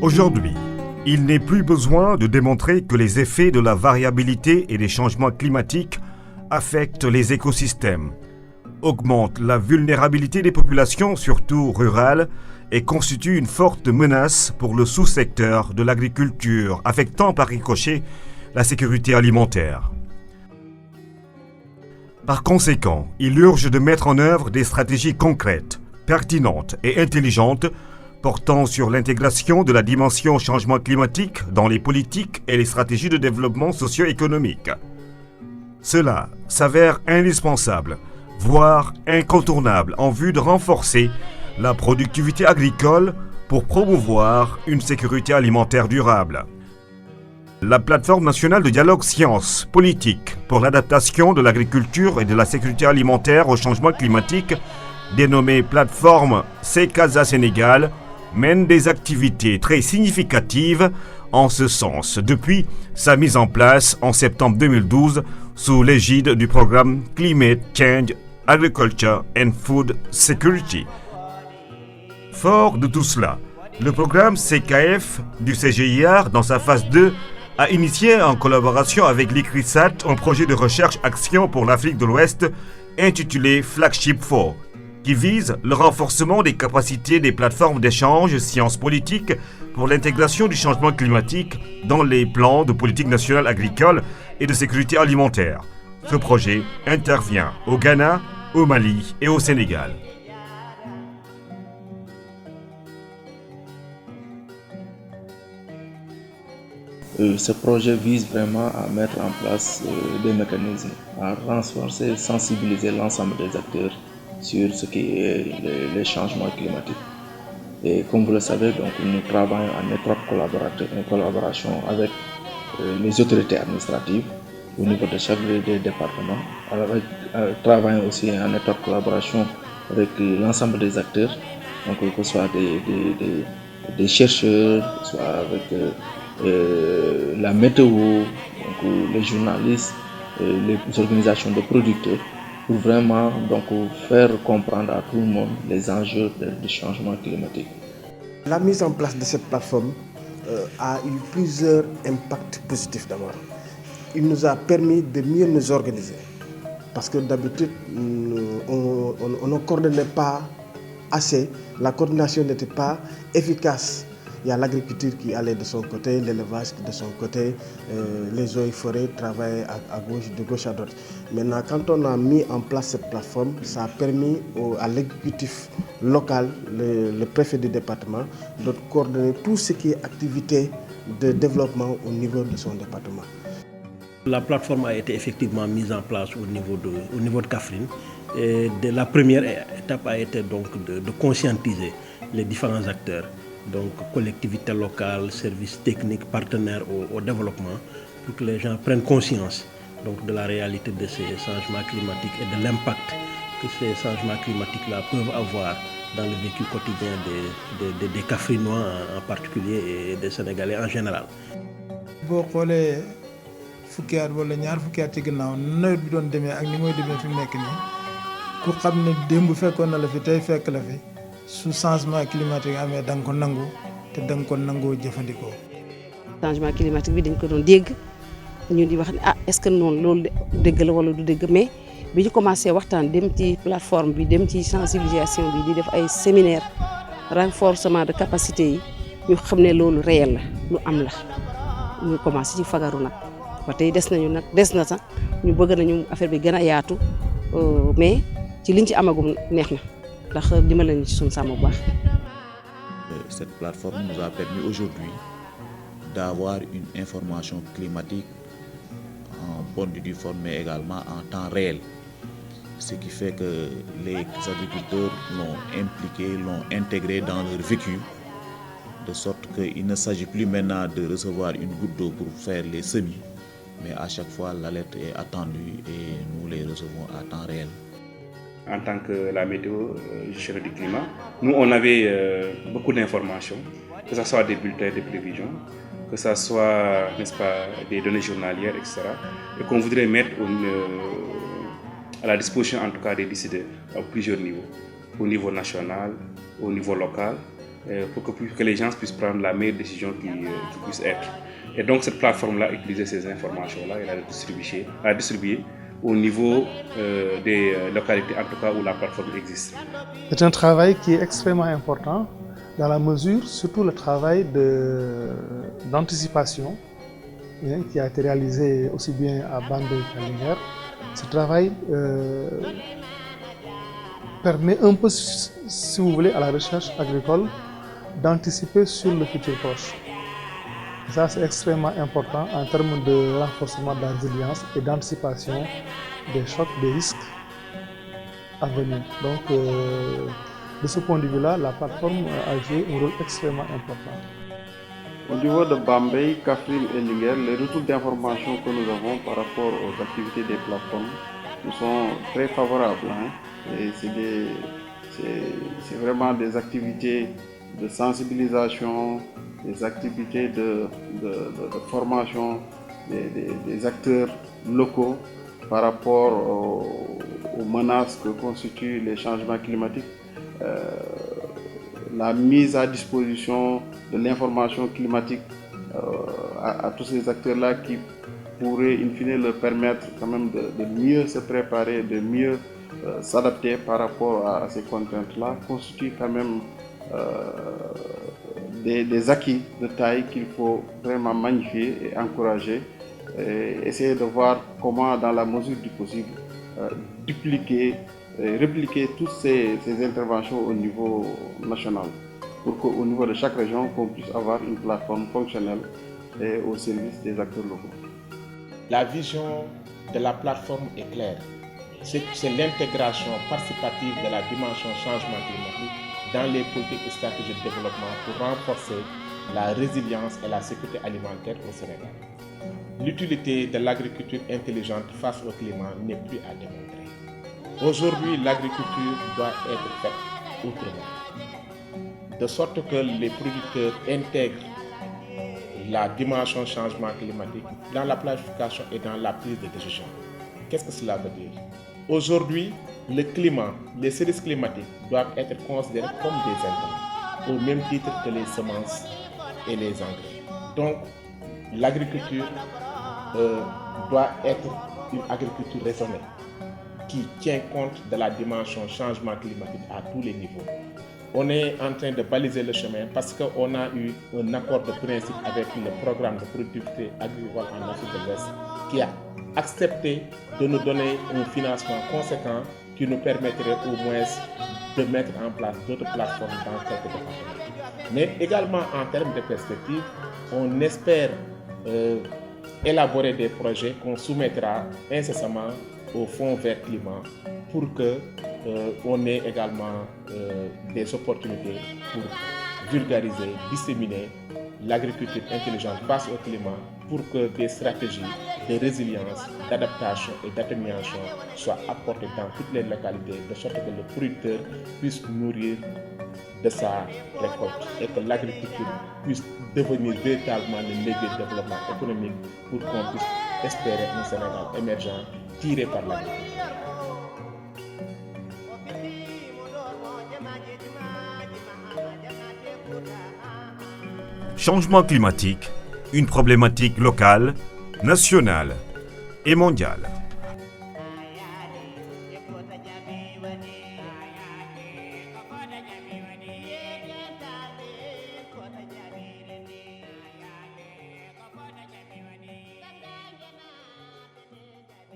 Aujourd'hui, il n'est plus besoin de démontrer que les effets de la variabilité et des changements climatiques affectent les écosystèmes, augmentent la vulnérabilité des populations, surtout rurales, et constituent une forte menace pour le sous-secteur de l'agriculture, affectant par ricochet la sécurité alimentaire. Par conséquent, il urge de mettre en œuvre des stratégies concrètes, pertinentes et intelligentes portant sur l'intégration de la dimension changement climatique dans les politiques et les stratégies de développement socio-économique. Cela s'avère indispensable, voire incontournable, en vue de renforcer la productivité agricole pour promouvoir une sécurité alimentaire durable. La plateforme nationale de dialogue sciences politiques pour l'adaptation de l'agriculture et de la sécurité alimentaire au changement climatique, dénommée plateforme CECASA Sénégal, mène des activités très significatives en ce sens depuis sa mise en place en septembre 2012 sous l'égide du programme Climate Change, Agriculture and Food Security. Fort de tout cela, le programme CKF du CGIAR, dans sa phase 2, a initié en collaboration avec l'ICRISAT un projet de recherche-action pour l'Afrique de l'Ouest intitulé Flagship 4, qui vise le renforcement des capacités des plateformes d'échange sciences politiques pour l'intégration du changement climatique dans les plans de politique nationale agricole et de sécurité alimentaire. Ce projet intervient au Ghana, au Mali et au Sénégal. Ce projet vise vraiment à mettre en place des mécanismes, à renforcer, sensibiliser l'ensemble des acteurs sur ce qui est les changements climatiques. Et comme vous le savez, donc, nous travaillons en étroite collaboration avec les autorités administratives au niveau de chaque des départements. Travaillons aussi en étroite collaboration avec l'ensemble des acteurs, donc que ce soit des chercheurs, soit avec la météo, donc, les journalistes, les organisations de producteurs, pour vraiment donc, faire comprendre à tout le monde les enjeux du changement climatique. La mise en place de cette plateforme a eu plusieurs impacts positifs d'abord. Il nous a permis de mieux nous organiser parce que d'habitude on ne coordonnait pas assez, la coordination n'était pas efficace. Il y a l'agriculture qui allait de son côté, l'élevage de son côté, les eaux et forêts travaillaient de gauche à droite. Maintenant, quand on a mis en place cette plateforme, ça a permis à l'exécutif local, le préfet du département, de coordonner tout ce qui est activité de développement au niveau de son département. La plateforme a été effectivement mise en place au niveau de Kaffrine. Et la première étape a été donc de conscientiser les différents acteurs, donc collectivités locales, services techniques, partenaires au développement, pour que les gens prennent conscience donc, de la réalité de ces changements climatiques et de l'impact que ces changements climatiques-là peuvent avoir dans le vécu quotidien des Kaffrinois en particulier et des Sénégalais en général. boo xoolee fukki at wala ñaar fukki at ci gannaaw nawet bi doon demee ak ni mooy demee fi mu nekk nii ku xam ne démb fekkoon na la fi tey fekk la fi su changement climatique amee da nga ko nangu te da nga ko nangoo jëfandikoo. changement climatique bi dañ ko doon dégg ñu di wax ne est-ce que noonu loolu dégg la wala du dégg mais bi ñu commencé waxtaan dem ci plateforme bi dem ci sensibilisation bi di def ay séminaire renforcement de capacité yi ñu xam ne loolu réel la lu am la ñu commencé ci fagaru nag ba tey des na sax ñu bëgg nañu affaire bi gën a yaatu mais ci liñ ci amagum neex na ndax dimbali nañu ci suñu sàmm bu baax. Cette plateforme nous a permis aujourd'hui d'avoir une information climatique en bonne et due forme, mais également en temps réel. Ce qui fait que les agriculteurs l'ont impliqué, l'ont intégré dans leur vécu, de sorte qu'il ne s'agit plus maintenant de recevoir une goutte d'eau pour faire les semis, mais à chaque fois l'alerte est attendue et nous les recevons à temps réel. En tant que la météo, gestionnaire du climat, nous on avait beaucoup d'informations, que ce soit des bulletins de prévision, que ce soit, n'est-ce pas, des données journalières, etc. Et qu'on voudrait mettre à la disposition en tout cas des décideurs à plusieurs niveaux, au niveau national, au niveau local pour que les gens puissent prendre la meilleure décision qui puisse être. Et donc cette plateforme-là a utilisé ces informations-là et l'a distribué au niveau des localités, en tout cas où la plateforme existe. C'est un travail qui est extrêmement important dans la mesure, surtout le travail d'anticipation qui a été réalisé aussi bien à Bambey qu'à Linguère. Ce travail permet un peu, si vous voulez, à la recherche agricole d'anticiper sur le futur proche. Et ça, c'est extrêmement important en termes de renforcement de la résilience et d'anticipation des chocs, des risques à venir. Donc, de ce point de vue-là, la plateforme a joué un rôle extrêmement important. Au niveau de Bambey, Kaffrine et Linguère, les retours d'informations que nous avons par rapport aux activités des plateformes nous sont très favorables. Et c'est vraiment des activités de sensibilisation, des activités de formation des acteurs locaux par rapport aux menaces que constituent les changements climatiques. La mise à disposition de l'information climatique à tous ces acteurs-là qui pourraient in fine leur permettre quand même de mieux se préparer, de mieux s'adapter par rapport à ces contraintes-là constitue quand même des acquis de taille qu'il faut vraiment magnifier et encourager et essayer de voir comment dans la mesure du possible répliquer toutes ces interventions au niveau national pour qu'au niveau de chaque région, qu'on puisse avoir une plateforme fonctionnelle et au service des acteurs locaux. La vision de la plateforme est claire. C'est l'intégration participative de la dimension changement climatique dans les politiques et stratégies de développement pour renforcer la résilience et la sécurité alimentaire au Sénégal. L'utilité de l'agriculture intelligente face au climat n'est plus à démontrer. Aujourd'hui, l'agriculture doit être faite autrement, de sorte que les producteurs intègrent la dimension changement climatique dans la planification et dans la prise de décision. Qu'est-ce que cela veut dire? Aujourd'hui, le climat, les services climatiques doivent être considérés comme des intrants, au même titre que les semences et les engrais. Donc, l'agriculture doit être une agriculture raisonnée, qui tient compte de la dimension changement climatique à tous les niveaux. On est en train de baliser le chemin parce qu'on a eu un accord de principe avec le programme de productivité agricole en Afrique de l'Ouest qui a accepté de nous donner un financement conséquent qui nous permettrait au moins de mettre en place d'autres plateformes dans quelques départements. Mais également en termes de perspective, on espère élaborer des projets qu'on soumettra incessamment au Fonds vert climat pour qu'on ait également des opportunités pour vulgariser, disséminer l'agriculture intelligente face au climat pour que des stratégies de résilience, d'adaptation et d'atténuation soient apportées dans toutes les localités de sorte que le producteur puisse nourrir de sa récolte et que l'agriculture puisse devenir véritablement le levier de développement économique pour qu'on puisse espérer un Sénégal émergent tiré par l'agriculture. Changement climatique, une problématique locale, nationale et mondiale.